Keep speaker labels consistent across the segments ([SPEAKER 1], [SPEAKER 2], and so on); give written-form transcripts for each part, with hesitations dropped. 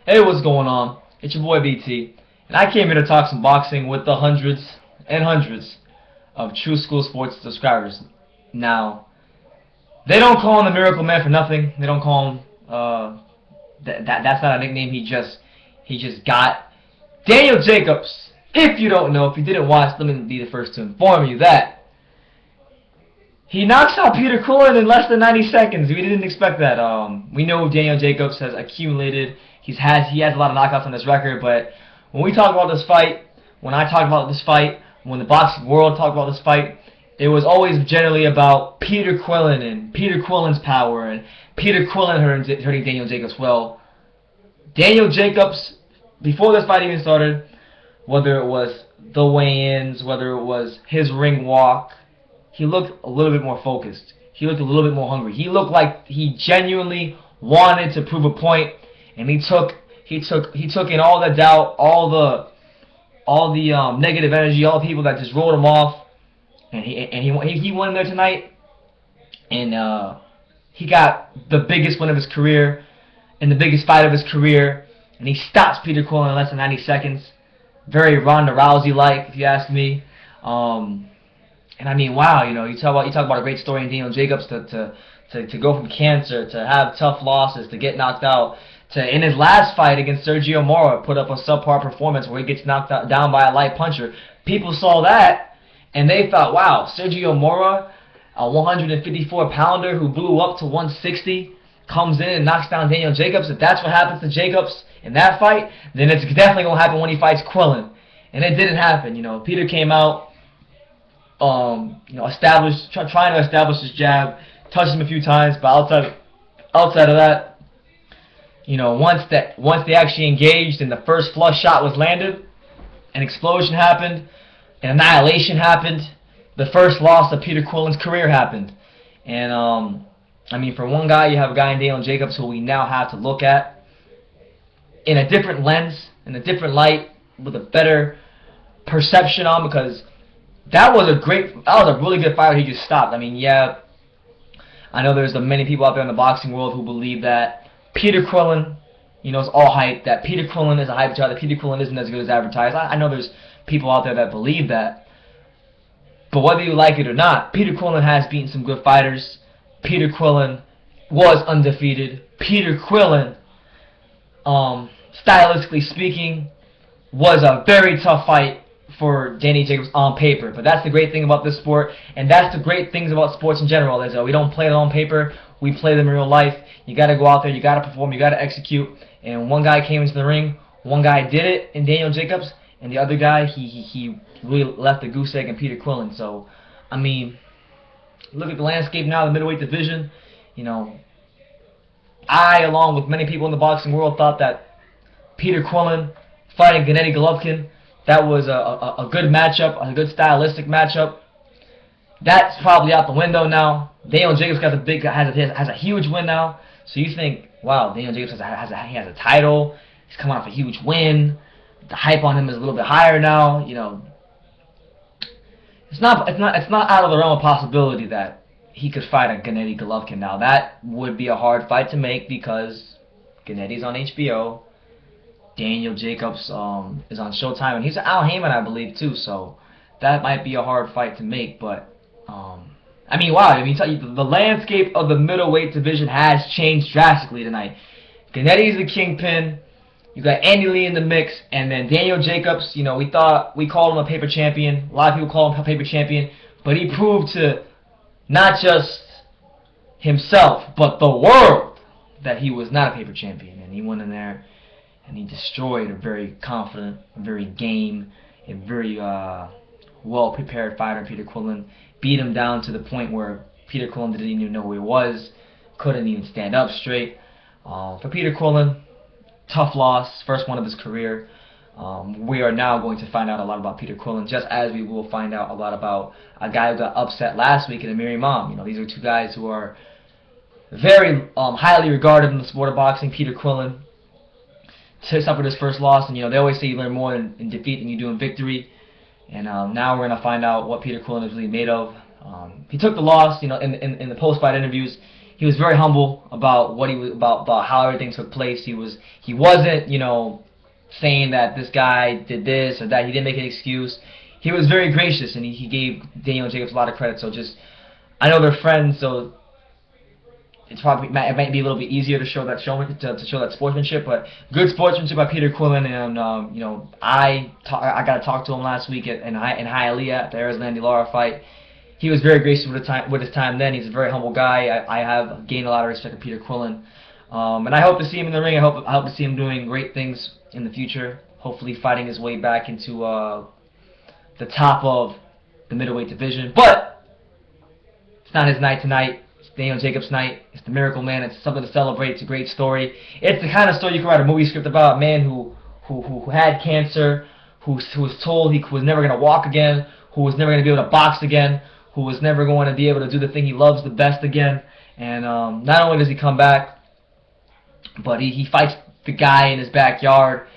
[SPEAKER 1] Hey, what's going on? It's your boy BT, and I came here to talk some boxing with the hundreds and hundreds of True School Sports subscribers. Now, they don't call him the Miracle Man for nothing. They don't call him that's not a nickname he just got. Daniel Jacobs. If you don't know, if you didn't watch, let me be the first to inform you that he knocks out Peter Quillin in less than 90 seconds. We didn't expect that. We know Daniel Jacobs has accumulated. He has a lot of knockouts on his record, but when we talk about this fight, when I talk about this fight, when the boxing world talked about this fight, it was always generally about Peter Quillin and Peter Quillin's power and Peter Quillin hurting Daniel Jacobs. Well, Daniel Jacobs, before this fight even started, whether it was the weigh-ins, whether it was his ring walk, he looked a little bit more focused. He looked a little bit more hungry. He looked like he genuinely wanted to prove a point, and he took in all the doubt, all the negative energy, all the people that just rolled him off, and he won there tonight, and he got the biggest win of his career, and the biggest fight of his career, and he stops Peter Quillin in less than 90 seconds. Very Ronda Rousey-like, if you ask me. And I mean, wow, you talk about a great story in Daniel Jacobs to go from cancer, to have tough losses, to get knocked out, to in his last fight against Sergio Mora put up a subpar performance where he gets knocked down by a light puncher. People saw that and they thought, wow, Sergio Mora, a 154-pounder who blew up to 160, comes in and knocks down Daniel Jacobs. If that's what happens to Jacobs in that fight, then it's definitely going to happen when he fights Quillin. And it didn't happen. Peter came out, trying to establish his jab, touched him a few times, but outside of that, once they actually engaged and the first flush shot was landed, an explosion happened, an annihilation happened. The first loss of Peter Quillin's career happened, and I mean, for one guy, you have a guy in Daniel Jacobs who we now have to look at in a different lens, in a different light, with a better perception on, because that was a really good fight he just stopped. I mean, yeah, I know there's many people out there in the boxing world who believe that Peter Quillin, is all hype, that Peter Quillin is a hype job, that Peter Quillin isn't as good as advertised. I know there's people out there that believe that, but whether you like it or not, Peter Quillin has beaten some good fighters. Peter Quillin was undefeated. Peter Quillin, stylistically speaking, was a very tough fight for Danny Jacobs on paper. But that's the great thing about this sport, and that's the great things about sports in general, is that we don't play them on paper, we play them in real life. You got to go out there, you got to perform, you got to execute. And one guy came into the ring, one guy did it in Daniel Jacobs, and the other guy, he really left the goose egg in Peter Quillin. So, I mean, look at the landscape now, the middleweight division. I, along with many people in the boxing world, thought that Peter Quillin fighting Gennady Golovkin, that was a good matchup, a good stylistic matchup. That's probably out the window now. Daniel Jacobs has a huge win now. So you think, wow, Daniel Jacobs has a title. He's coming off a huge win. The hype on him is a little bit higher now. It's not out of the realm of possibility that he could fight a Gennady Golovkin. Now that would be a hard fight to make because Gennady's on HBO. Daniel Jacobs is on Showtime, and he's an Al Heyman, I believe, too. So that might be a hard fight to make. But I mean, wow! I mean, the landscape of the middleweight division has changed drastically tonight. Gennady's the kingpin. You got Andy Lee in the mix, and then Daniel Jacobs. We called him a paper champion. A lot of people call him a paper champion, but he proved to not just himself, but the world that he was not a paper champion. And he went in there and he destroyed a very confident, a very game, a very well-prepared fighter, Peter Quillin. Beat him down to the point where Peter Quillin didn't even know who he was, couldn't even stand up straight. For Peter Quillin, tough loss, first one of his career. We are now going to find out a lot about Peter Quillin, just as we will find out a lot about a guy who got upset last week in Amir Imam. These are two guys who are very highly regarded in the sport of boxing. Peter Quillin suffered his first loss, and they always say you learn more in defeat than you do in victory. And now we're going to find out what Peter Quillin is really made of. He took the loss, in the post-fight interviews. he was very humble about what he was about how everything took place. He wasn't, you know, saying that this guy did this or that. He didn't make an excuse. He was very gracious, and he gave Daniel Jacobs a lot of credit. So just, I know they're friends, so it might be a little bit easier to show that sportsmanship, but good sportsmanship by Peter Quillin. And you know, I got to talk to him last week in Hialeah at the Arizona Lara fight. He was very gracious with his time then. He's a very humble guy. I have gained a lot of respect for Peter Quillin, and I hope to see him in the ring. I hope to see him doing great things in the future. Hopefully, fighting his way back into the top of the middleweight division. But it's not his night tonight. It's Daniel Jacobs' night. It's the Miracle Man. It's something to celebrate. It's a great story. It's the kind of story you can write a movie script about. A man who had cancer, who was told he was never going to walk again, who was never going to be able to box again, who was never going to be able to do the thing he loves the best again. And not only does he come back, but he fights the guy in his backyard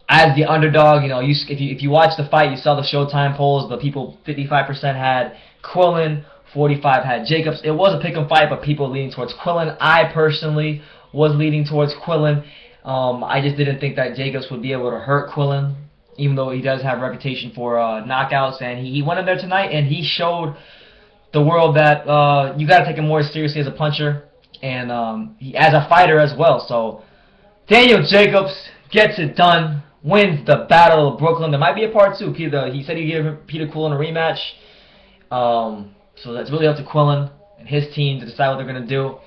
[SPEAKER 1] as the underdog. You know, if you watch the fight, you saw the Showtime polls. The people, 55% had Quillin, 45 had Jacobs. It was a pick'em fight, but people leaning towards Quillin. I personally was leaning towards Quillin. I just didn't think that Jacobs would be able to hurt Quillin, even though he does have a reputation for knockouts. And he went in there tonight, and he showed the world that you got to take him more seriously as a puncher and as a fighter as well. So Daniel Jacobs gets it done, wins the Battle of Brooklyn. There might be a part 2. He said he gave Peter Quillin a rematch. So that's really up to Quillin and his team to decide what they're going to do.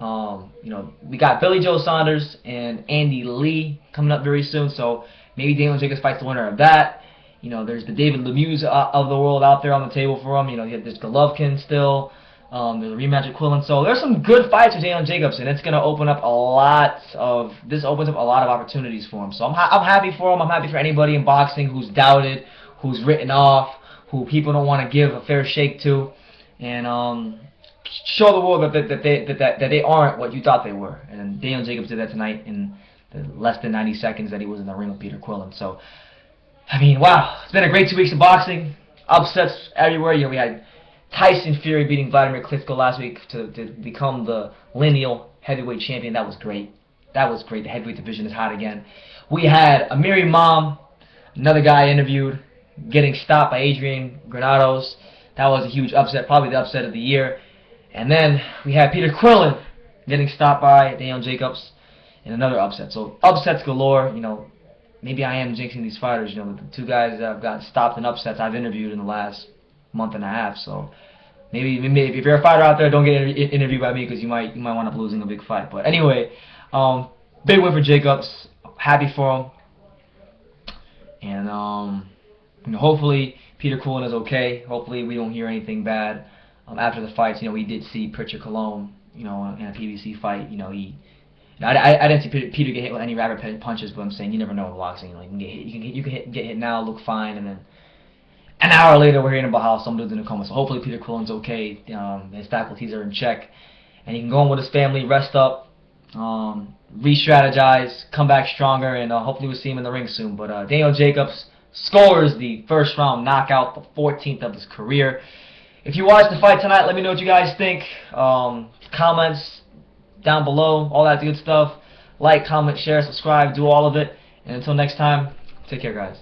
[SPEAKER 1] You know, we got Billy Joe Saunders and Andy Lee coming up very soon, so maybe Daniel Jacobs fights the winner of that. You know, there's the David Lemieux of the world out there on the table for him. You know, there's Golovkin still. There's a rematch with Quillin. So there's some good fights with Daniel Jacobs, and it's going to open up a lot of opportunities for him. So I'm happy for him. I'm happy for anybody in boxing who's doubted, who's written off, who people don't want to give a fair shake to, and show the world that they aren't what you thought they were. And Daniel Jacobs did that tonight in the less than 90 seconds that he was in the ring with Peter Quillin. So, I mean, wow, it's been a great 2 weeks of boxing. Upsets everywhere. You know, we had Tyson Fury beating Vladimir Klitschko last week to become the lineal heavyweight champion. That was great. That was great. The heavyweight division is hot again. We had Amir Imam, another guy I interviewed, getting stopped by Adrian Granados. That was a huge upset, probably the upset of the year. And then we had Peter Quillin getting stopped by Daniel Jacobs in another upset. So upsets galore. You know, maybe I am jinxing these fighters. You know, the 2 guys that have gotten stopped in upsets I've interviewed in the last month and a half. So maybe if you're a fighter out there, don't get interviewed by me, because you might wind up losing a big fight. But anyway, big win for Jacobs. Happy for him. And you know, hopefully Peter Quillin is okay. Hopefully we don't hear anything bad after the fights. You know, we did see Peter Quillin, you know, in a PBC fight. You know, I didn't see Peter get hit with any rabbit punches, but I'm saying you never know in boxing. Like, you can get hit now, look fine, and then an hour later we're hearing about how some dude's in a coma. So hopefully Peter Quillin's okay. His faculties are in check, and he can go home with his family, rest up, re-strategize, come back stronger, and hopefully we'll see him in the ring soon. But Daniel Jacobs scores the first round knockout, the 14th of his career. If you watched the fight tonight, let me know what you guys think. Comments down below, all that good stuff. Like, comment, share, subscribe, do all of it. And until next time, take care, guys.